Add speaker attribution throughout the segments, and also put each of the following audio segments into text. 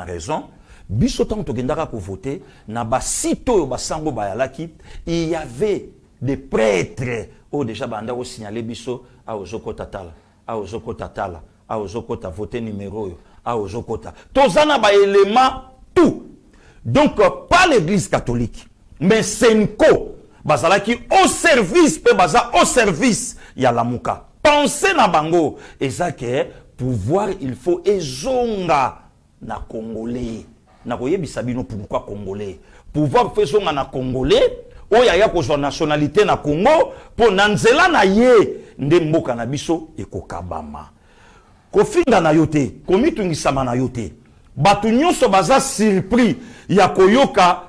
Speaker 1: raison. Biso tant que pour voter, na ba sito ba sango ba yalaki, il y avait des prêtres déjà banda au signaler biso a ozoko tatala, a ozoko tatala, a ozoko ta voter numéro yo, a ozoko ta. Tozana ba élément tout. Donc pas l'église catholique, mais Senko bazalaki au service pe baza au service ya Lamuka. Pensez na bango et ça que pouvoir il faut ezonga na Congolais. Na koyebi sabino pourquoi Congolais. Pouvoir faire zonga na Congolais. Oya ya kozwa nationalité na Congo po nanzela na ye nde mboka na biso ekokabama. Kofinga na yote, komitungisama na yote. Batu nyonso baza surpris ya koyoka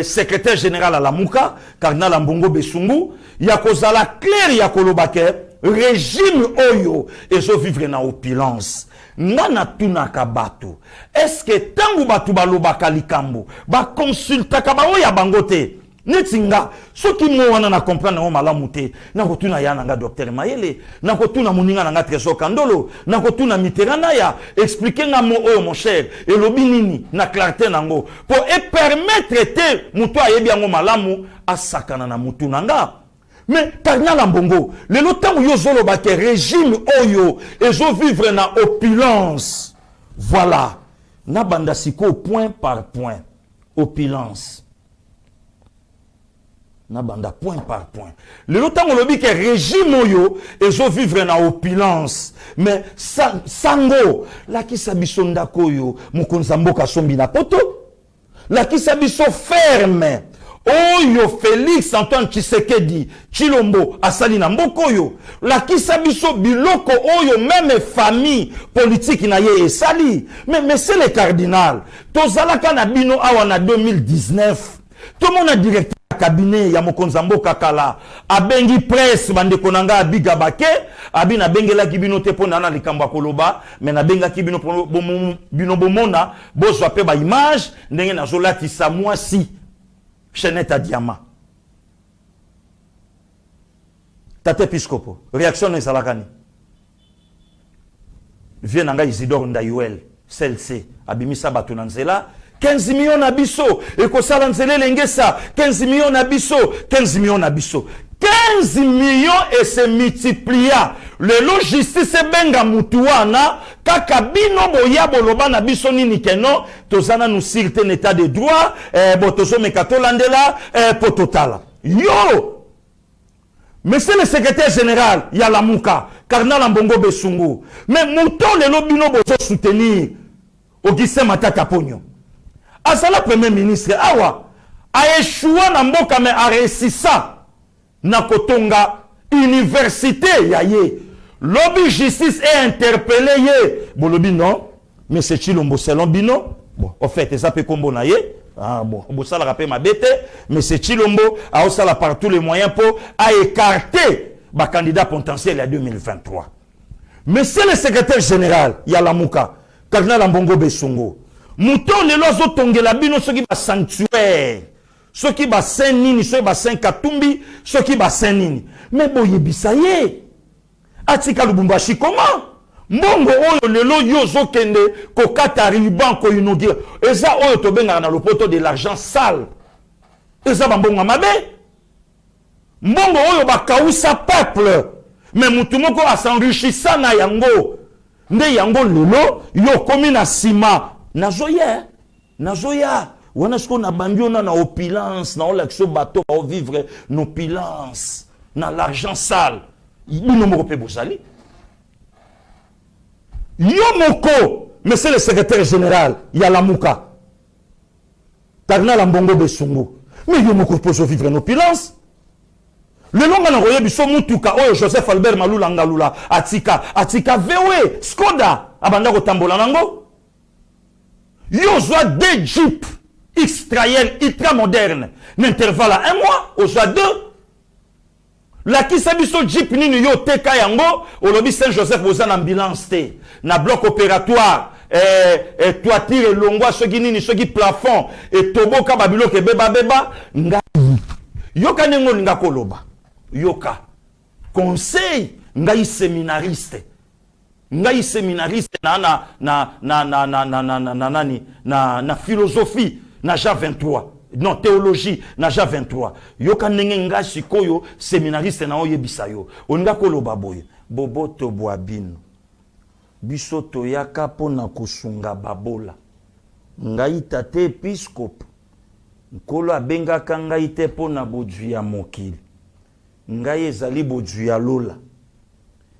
Speaker 1: secrétaire général à Lamuka, Cardinal Mbongo Besungu, ya kozala clair ya kolobake régime oyo ezo vivre na opulence. Nana tunaka batu. Est-ce que tangu batu balobaka likambo, ba consultaka ba oya bangote? Netinga, ce qui m'a na comprendre na malamu te, na kotuna ya nanga docteur Mayele, na kotuna muninga nanga Trésor Kandolo, na kotuna Mitterrand ya expliquer nga mo oyo mon cher, et lobi nini na clarté nango pour permettre te muto ayebi yango malamu asakana na mutu nanga. Mais Cardinal Mbongo, le lotang yo zolo ba ke régime oyo ezo vivre na opulence. Voilà, na banda siko point par point, opulence. Na banda point par point. Le lotang lobi ke régime oyo ezo vivre na opulence. Mais sango la kisabiso ndako yo mukonza mboka sombi na poto. La kisabiso ferme. Oyo Félix Antoine Tshisekedi Chilombo asali na mboko yo. La kisabiso biloko oyo même famille politique na ye esali. Mais c'est le cardinal. Tozalaka na bino awa na 2019. Tout le monde a directeur cabinet ya mokonza mboka kala abengi presse bande konanga abiga bake abina bengela kibino te pona na likamba koloba mais na benga kibino bino bomona bozwa pe ba image ndenge na zolati sa mwasi chaînette à diamant tate episcopo réaction na salakani vient nga Isidore Ndayuel celle-ci abimisa batu na nzela 15 millions nabiso et ko sala nzele lengesa 15 millions nabiso 15 millions nabiso 15 millions et se multiplia le justice benga mutuana kaka bino boya boloba na biso nini keno tozana nous sûreté état de droit botozo mekatolandela pototala yo monsieur le secrétaire général ya Lamuka Cardinal Mbongo Besungu mais muto le bino bozo soutenir Augustin Matata Ponyo Asala premier ministre awa a échoué na mboka mais a réussi ça na kotonga université ya ye lobby justice est interpellé ye bolobi non mais c'est Chilombo selon bino bon en fait ça peut combo na ye ah bon ça la rappelle ma bête mais c'est Chilombo a aussi la par tous les moyens pour à écarter ba candidat potentiel à 2023 mais c'est le secrétaire général ya Lamuka Cardinal Mbongo Besungu Mouton le lozo tongela bino soki ba sanctuaire soki ba saint nini soki ba saint Katumbi soki ba saint nini mais boye bisaye atika Lubumbashi comment mbongo oyo lelo yozo kende ko katari banko inaugurer eza oyo to benga na lopoto de l'argent sale eza ba mbongo mabe mbongo oyo ba kausa peuple mais mutu moko asenrichissa na yango nde yango lelo yo komi na sima Nazoya, on a ce qu'on a bandu na opulence, na l'action bateau va vivre nos opulence, na l'argent sale. Il nous me repère bosali. Yomoko, monsieur le secrétaire général, ya Lamuka. Cardinal Mbongo Besungu. Mais Yomoko peut vivre nos opulence. Le long na roye biso mutuka oyo Joseph Albert Malula Ngalula atika vewe Skoda abanda ko tambola nango. Yo soit deux jeeps X-Trail ultra moderne n'intervalle à 1 mois au soit 2 la qui sabiso jeep nini yo teka yango au lobby Saint-Joseph aux ambulance te na bloc opératoire toiture longwa soki nini soki plafond et toboka babilo ke beba nga yoka nengo nga koloba yoka conseil ngai séminariste ngai séminariste na philosophie na ja 23 non théologie na ja 23 yoka ndenge nga sikoyo séminariste na oyebisa yo oninga koloba boye bobo to bwabino biso toyaka pona kosunga babola ngai tate episcope nkolo abengaka ngai te pona bodwi ya mokili ngai ezali bodwi ya lola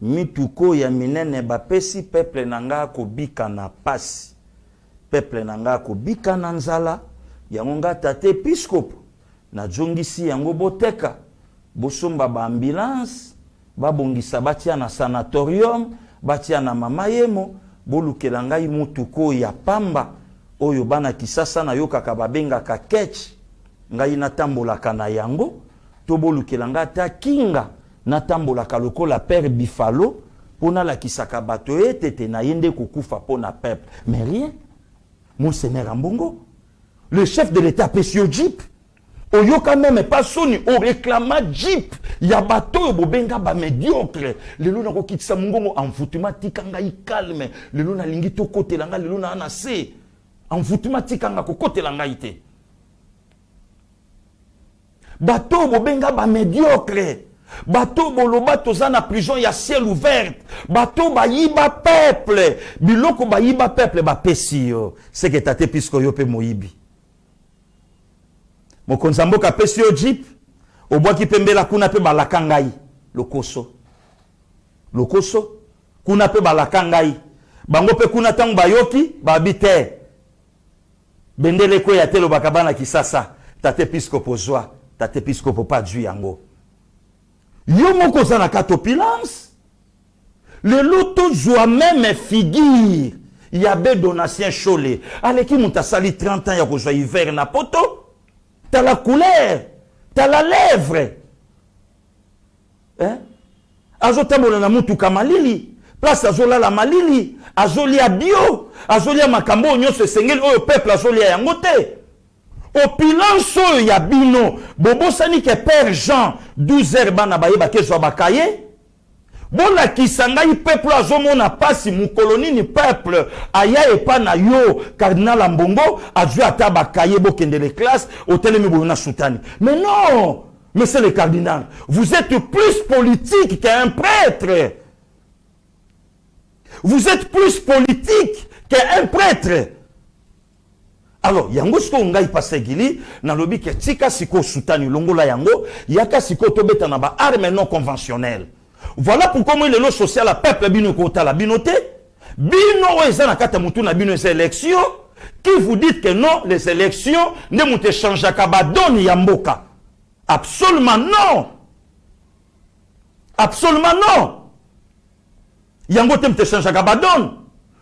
Speaker 1: mituko ya minene bapesi peuple na nga kobika na pasi peuple na nga kobika na nzala yango nga tate episcope na jongisi yango boteka bosomba ba ambulance babongisa batia na sanatorium batia na mama yemo bolukela ngai mutuko ya pamba oyo bana kisasa na yokaka babengaka ketch ngai natambolaka na yango to bolukela nga ta kinga natambolaka lokola père Bifalo pona la kisaka bato etete na yende kokufa pona peuple mais rien Monseigneur Ambongo le chef de l'état pesio jeep oyoka même pas soni o réclama jeep ya bato bobenga ba médiocre lelo na kokitisa mungongo envoûtement tikanga i calme lelo na lingi to kotela nga lelo na ana se envoûtement tikanga kokotela nga ite bato bobenga ba médiocre bato boloba toza na prison ya ciel ouvert bato bayiba peuple biloko bayiba peuple bapesi yo c'est que tate pisko yo pe moyibi mokonza mboka pesi yo jeep obwaki pembela kuna pe balaka ngai lokoso kuna pe balaka ngai bango pe kuna tango bayoki babite bendele ko ya telo bakabana kisasa tate pisko pozwa tate pisko popa dju yango yo moko za na katopilance le loto joa même figure ya be donatien chole aleki mutasali 30 ans ya kozwa hiver na poto t'as la couleur t'as la lèvre hein azotambola na mutuka malili place azolala malili azolia bio azolia makambo nyonso esengeli oyo peuple azolia yango te opulence oyo ya bino bobosani ke père Jean 12h bana bayeba kezwa bakaye bolakisa ngai peuple azomona pasi mukoloni ni peuple aya epa na yo cardinal Ambongo azwi ata bakaye bokende les classes otelemi boyo na soutani mais non monsieur le cardinal vous êtes plus politique qu'un prêtre vous êtes plus politique qu'un prêtre. Alors, yango siko ngai pasegili na lobi ke tika siko soutani longola yango yaka siko tobeta na ba armes non conventionnelles. Voilà pourquoi moi le social la peuple bino kota la binote bino eza na kata mutu na bino ces élections qui vous dites que non les élections ne mute changer ka ba doni ya mboka. Absolument non. Absolument non. Yango te mute changer ka ba don.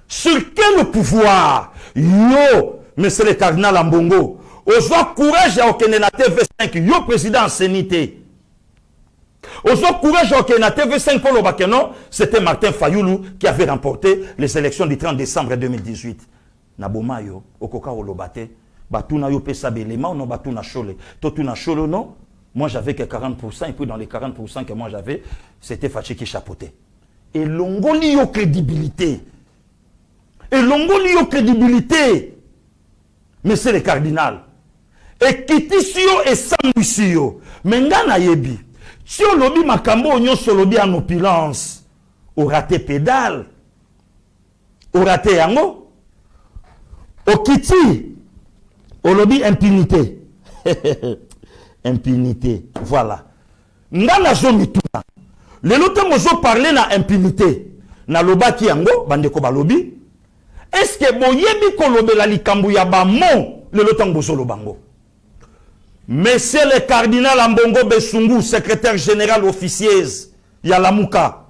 Speaker 1: Sur quel pouvoir yo monsieur le cardinal Ambongo, ozo courage à okende na TV5, yo président ancienneté. Ozo courage à okende na TV5 pour le bakeno, c'était Martin Fayoulou qui avait remporté les élections du 30 décembre 2018. Naboma yo, okoka olobate, batuna yo pesa belema, non batuna chole. Totuna chole non, moi j'avais que 40%, et puis dans les 40% que moi j'avais, c'était Faché qui chapeautait. Et l'ongoli yo crédibilité. Et l'ongoli yo crédibilité. Monsieur le cardinal, et kitisio et sambusio, mengana yebi, si on lobi makambo onyo solobi en opulence, au raté pédale, au raté yango, au kiti, au lobi impunité, impunité, voilà. Ngana zomi tuna, le loto mozo parler na impunité, na loba ki yango, bandeko balobi. Est-ce que boyebi kolobela likambu ya ba mo le lotang bozolo bango? Monsieur le cardinal Ambongo Besungu, secrétaire général officieuse ya Lamuka,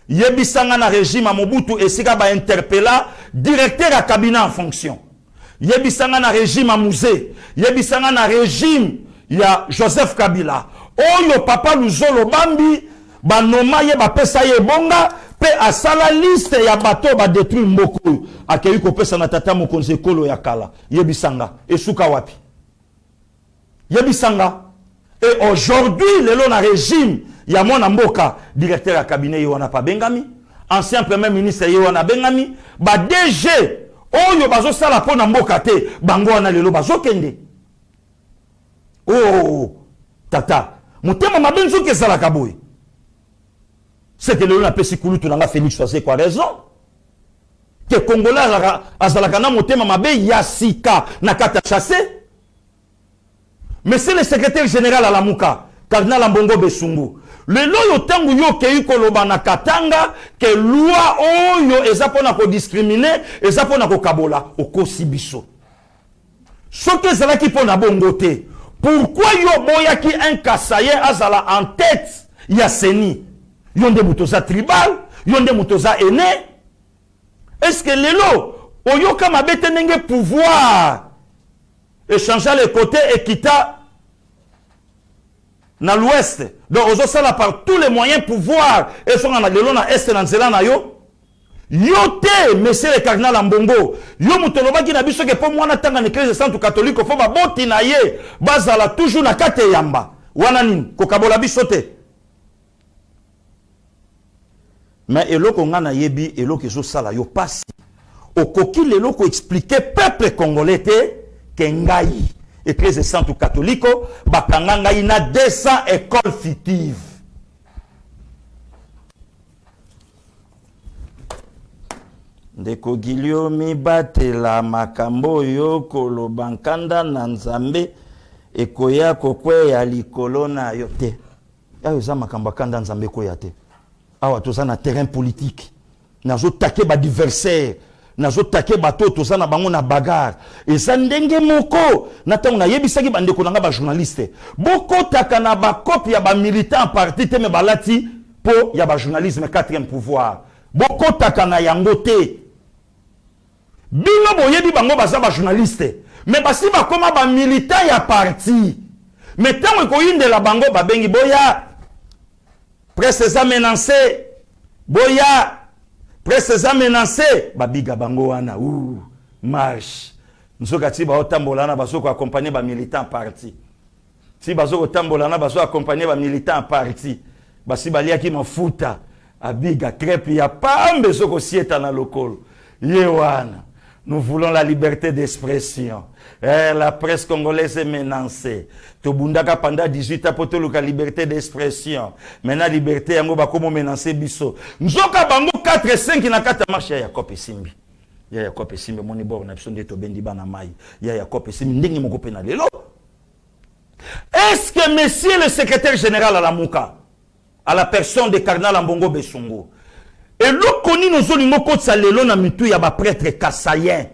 Speaker 1: yebisanga na régime Mobutu esika ba interpella directeur à cabinet en fonction. Yebisanga na régime à musée, yebisanga na régime ya Joseph Kabila. Oyo papa Luzolo Bambi ba noma ye ba pesa ye bonga pe asala liste ya bato ba détruire mboko akeyi ko pesa na tata mokonzi kolo ya kala yebisanga esuka wapi yebisanga et aujourd'hui lelo na régime ya mwana mboka directeur ya cabinet yo na pa bengami ancien premier ministre Yoana Bengami, ba DG, oyo bazo sala po na mboka te, bango wana lelo bazo kende. Oh, tata, mutema mabenzo ke sala kaboy. C'est que lelo na pesi kulutu na Félix Fassé quoi raison? Que Congolais azalaka na mutema mabe yasika na kata chassé. Mais c'est le secrétaire général à la Mouka, Cardinal Mbongo Besungu. Le loyo tangu yo ke koloba na katanga ke loi oyo ezapona ko discriminer, ezapona ko kabola okosi biso. Soki ezalaki pona bongote. Pourquoi yo boyaki un Kassayen azala en tête ya seni? Yonde mutoza tribal, yonde mutoza aîné. Est-ce que lelo oyoka mabete nenge pouvoir échanger les côtés et quitta dans l'ouest. Donc, on a par tous les moyens pouvoir et sont en lelo na est na nzela na yo. Yo te, monsieur le cardinal Mbongo. Yo mutoloba ki na biso ke po mwana tanga na église sainte catholique fo ba boti na ye, bazala toujours na kate yamba. Wana nini ko kabola biso te. Mais eloko nga na yebi eloko zo sala yo pasi. Okoki lelo ko expliquer peuple congolais te ke ngai Église sainte catholique bakanga ina 200 écoles fictives. Ndeko Gilio mibatela makambo yo kolobankanda na nzambe ekoya kokwe ya likolo na yo te. Ayo za makambo kanda nzambe koya te. Awa toza na terrain politique. Nazo take ba adversaire. Nazo take bato toza na bango na bagarre. Eza ndenge moko na tango na yebisaki bandeko nanga ba journaliste. Boko taka na ba copie ya ba militant parti te me balati po ya ba journalisme 4e pouvoir. Boko taka na yango te. Bino boyebi bango baza ba journaliste. Mais basi ba koma ba militant ya parti. Mais tango ko yinde la bango ba bengi boya presse za menacé. Boya presse menacé babiga bango wana marche nsoka ti ba otambola na baso ko accompagner ba militant parti ti baso ko tambola na baso accompagner ba militant parti basi balia ki mafuta abiga crêpe ya pambe soko sieta na lokolo ye wana. Nous voulons la liberté d'expression. La presse congolaise est menacée. Tobundaka pendant 18 ans pour la liberté d'expression. Maintenant, liberté, yango bakomo menacé biso. Nzoka bango 4 et 5 na kata marche ya Yakob Simbi. Ya Yakob Simbi moni bor na biso ndeto bendi bana mai. Ya Yakob Simbi ndenge moko pe na lelo. Est-ce que monsieur le secrétaire général à la Mouka, à la personne de Cardinal Mbongo Besungu, et l'eau koni nos olingo kotsa lelo na mitu ya ba prêtre Kassayen.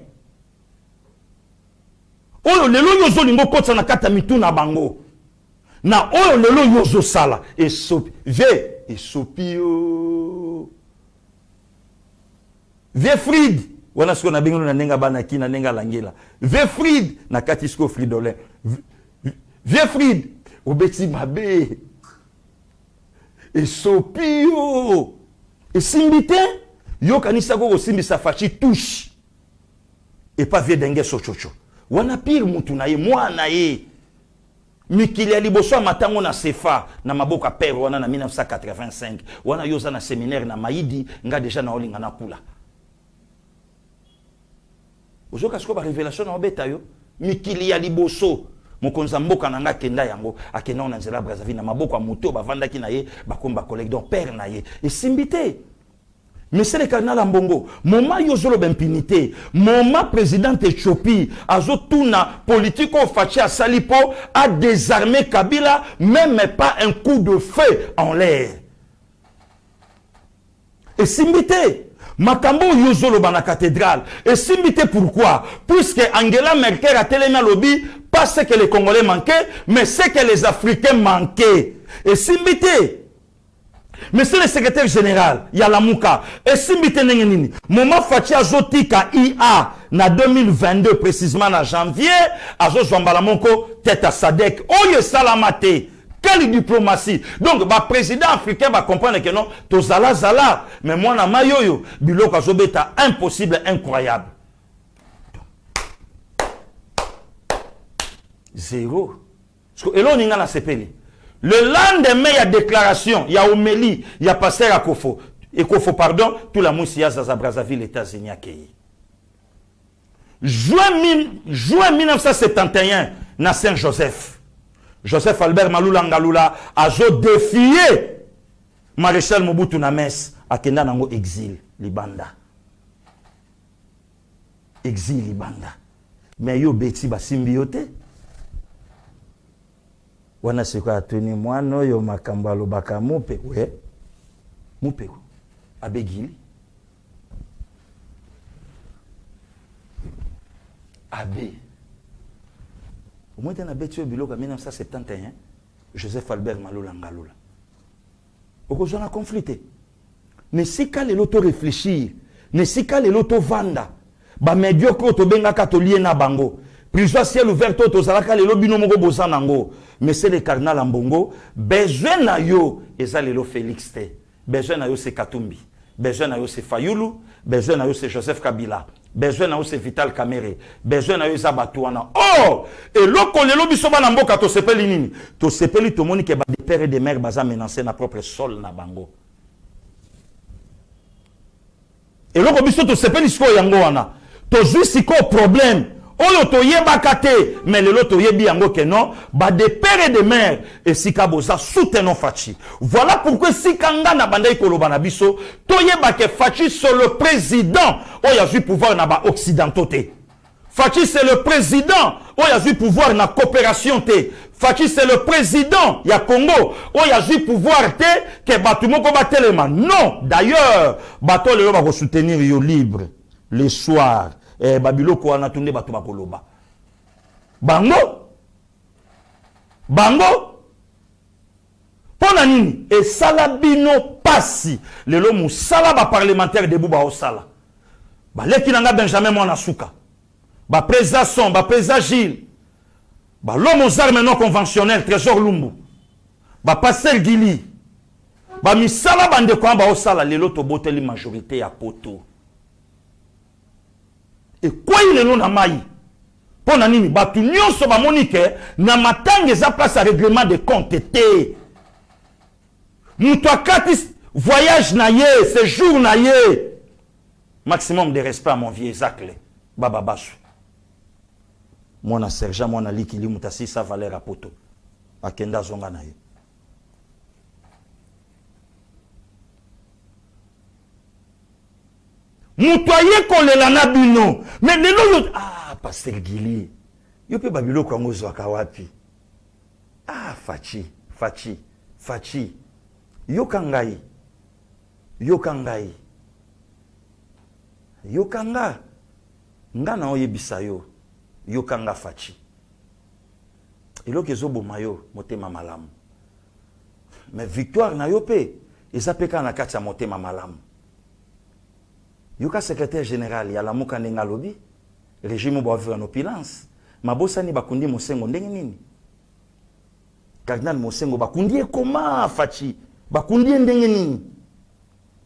Speaker 1: Oyo lelo yo zolingo kotsa na kata mitu na bango. Na oyo lelo yo zo sala et sopi ve et sopio. Ve Fried wana siko na bingolo na nenga bana ki na nenga langela. Ve Fried na katisko Fridolin. Ve Fried obeti mabe. Et sopio. Et simbite, yo kanisa go simbi sa fachi touche. Et pas vie dengue sochocho. Wana pire mutu na ye, mwana ye. Mikili ya liboso matango na sefa, na maboka père wana na 1985. Wana yoza na séminaire na Maïdi, nga déjà na olinga na kula. Ozoka sko ba révélation na obeta yo. Mikili ya liboso. Mokonza mboka na nga kenda yango akena na nzela Brazzaville na maboko muto bavandaki na ye bakomba collègue donc père na ye et simbité monsieur le cardinal Mbongo moment yozolo b'impinité moment président Ethiopie azotuna politique au fachi à Salipo a désarmé Kabila même pas un coup de feu en l'air et simbité Makambo yozolo bana cathédrale et simbité pourquoi puisque Angela Merkel a télé na lobby pas ce que les Congolais manquaient, mais ce que les Africains manquaient. Et simbité, monsieur le secrétaire général, Yalamouka, et simbité nengenini, moment Fachi Azotika IA, na 2022, précisément en janvier, Azo Zwambalamonko, tête à Sadek, Oye Salamate, quelle diplomatie. Donc, le président africain va comprendre que non, to zala zala, mais moi na mayoyo, biloko azobeta impossible, incroyable. Zéro. Et là, on a la CPL. Le lendemain, il y a déclaration, il y a homélie, il y a pasteur à Kofo. Et qu'il faut pardon, tout la moussia à Brazzaville, États-Unis à Kéi. Juin 1971, na Saint-Joseph. Joseph Albert Malula Ngalula a défié Maréchal Mobutu Names à Kenda Nango exil, Libanda. Exil, Libanda. Mais yo beti ba symbiote. Wana siko atuni mwano yo makambalo baka mupe. Ouais. Mupe. Abegili. Abe. Au moins, dans la bête en 1971, Joseph Albert Malula Ngalula. Au cause on a conflité. Ne si qu'à l'auto réfléchir, ne si qu'à l'auto vanda, ba médiocre to benga katolié na bango. Prison ciel ouvert to zalaka le lobino moko bozanango. Mais c'est le cardinal Ambongo, besoin na yo eza lelo Félix te. Besoin na yo c'est Katumbi. Besoin na yo c'est Fayulu, besoin na yo c'est Joseph Kabila. Besoin na yo c'est Vital Kamerhe. Besoin na yo c'est Batouana. Oh! Et loko lelo biso bana mboka to sepeli nini? To sepeli to moni ke ba des pères et des mères baza menacer na propre sol na bango. Et loko biso to sepeli siko yango wana. To zui siko problème. Oyo to yeba kate, mais le loto yebi yango ke non, ba des pères et des mères et sika boza soutenons Fachi. Voilà pourquoi sikanga na bandai koloba na biso, to yeba ke Fachi c'est le président, oya zui pouvoir na ba occidentaux te. Fachi c'est le président, oya zui pouvoir na coopération te. Fachi c'est le président ya Congo, oya zui pouvoir te ke batu moko ba telema. Non, d'ailleurs, bato le ba soutenir yo libre le soir. Babiloko wana tunde batu bakoloba. Bango pona nini et salabino pasi lelo musala ba parlementaire de buba osala. Ba leki nanga Benjamin Mwana Suka. Ba président Son, ba président Gilles. Ba l'homme aux armes non conventionnelles Trésor Lumbu. Ba pasteur Gili. Ba misala bande kwa ba osala lelo to boteli majorité ya poto. Et quoi il est non amaï? Pour nani batu nyonso ba monique na matange za place à règlement de compte té. Mutwakati voyage na ye, séjour na ye. Maximum de respect à mon vieux Zakle. Baba Basu. Mona sergent mona likili mutasi sa valeur à poto. Akenda zonga na ye. Moutoye kolela na bino. Mais lelo ah pasteur Gili. Yo pe babilo kwa ngozo akawapi. Ah Fachi. Yo kangai. Ngana oyebisa yo. Yo kanga Fachi. Elo kezo bomayo motema malamu. Mais victoire na yo pe ezapeka na kati ya motema malamu. Yoka secrétaire général ya la muka ndenga lobi régime bo vivre en opulence mabosa ni bakundi mosengo ndenge nini cardinal mosengo bakundi comment Fachi bakundi ndenge nini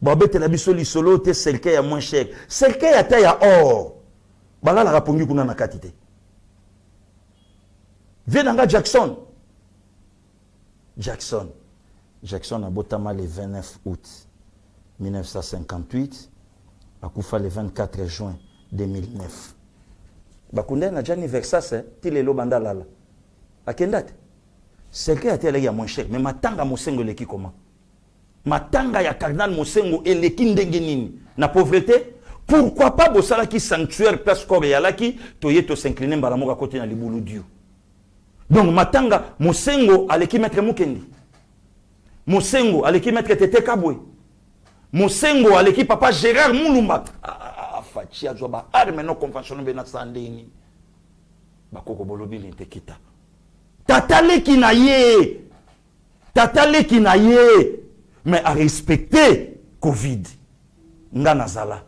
Speaker 1: babete na biso lisolo te selke ya moins cher selke ya ta ya or balala rapongi kuna na katite venanga Jackson a botama le 29 août 1958 Akufa le 24 juin 2009. Bakunde na jani versas tilelo bandalala. Akendate. C'est que ate ya moins cher mais matanga mosengo leki comment? Matanga ya cardinal mosengo eleki ndenge nini? Na pauvreté? Pourquoi pas bosala ki sanctuaire place corps ya laki toyeto s'incliner mbalamoka côté na libulu Dieu. Donc matanga mosengo aleki maître Mukendi. Mosengo aleki maître Tete Kabwe. Mosengo aleki papa Gérard Mulumba. Fachi azwa ba arme non conventionnelle na sandeni. Bakoko bolobi l'intekita. Tataleki na ye. Mais à respecter Covid. Ngana zala.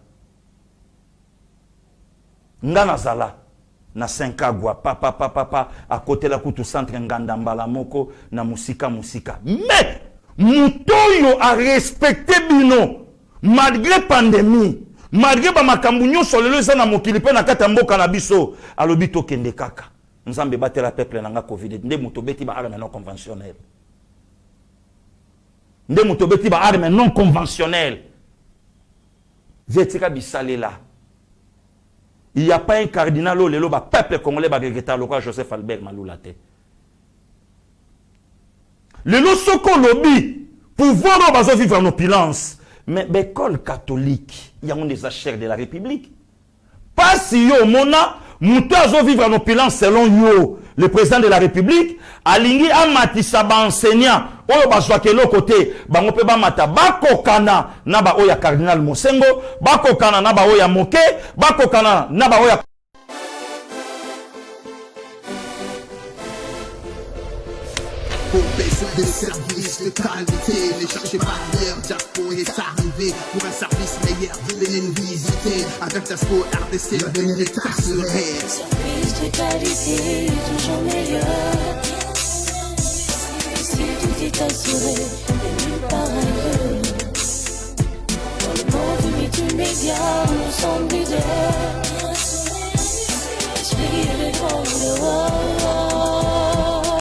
Speaker 1: Na 5 agwa papa à côté la kutu centre ngandambala moko na musika. Mais Mutoyo a respecté bino malgré pandémie, malgré ba makambu nyonso lelo eza na mokili pe na kata mboka na biso alobi to kende kaka. Nzambe batela peuple na nga Covid nde muto beti ba arme non conventionnelle. Vetika bisalela. Il n'y a pas un cardinal au lelo, peuple congolais, le roi Joseph Albert Maloulate. Lelo soko lobby, pouvoir vivre en opulence. Mais l'école catholique, il y a des achères de la République. Pas si yo, mona, mouta vivre en opulence selon yo, le président de la République, alingi amatisa ba enseignant, oyo bazwa ke lo côté, bango pe ba mata, bako kana, na ba oya cardinal Mosengo, bako kana na ba oya Moke, bako kana na ba oya
Speaker 2: Pour baisser des services de qualité, ne cherchez pas l'heure, Jaspo est arrivé pour un service meilleur, venez nous visiter. Avec Jaspo RDC, la vérité serait
Speaker 3: service de qualité, toujours meilleur. Ici tout est assuré, et nulle part ailleurs. Dans le monde multimédia, nous sommes leaders. Esprit de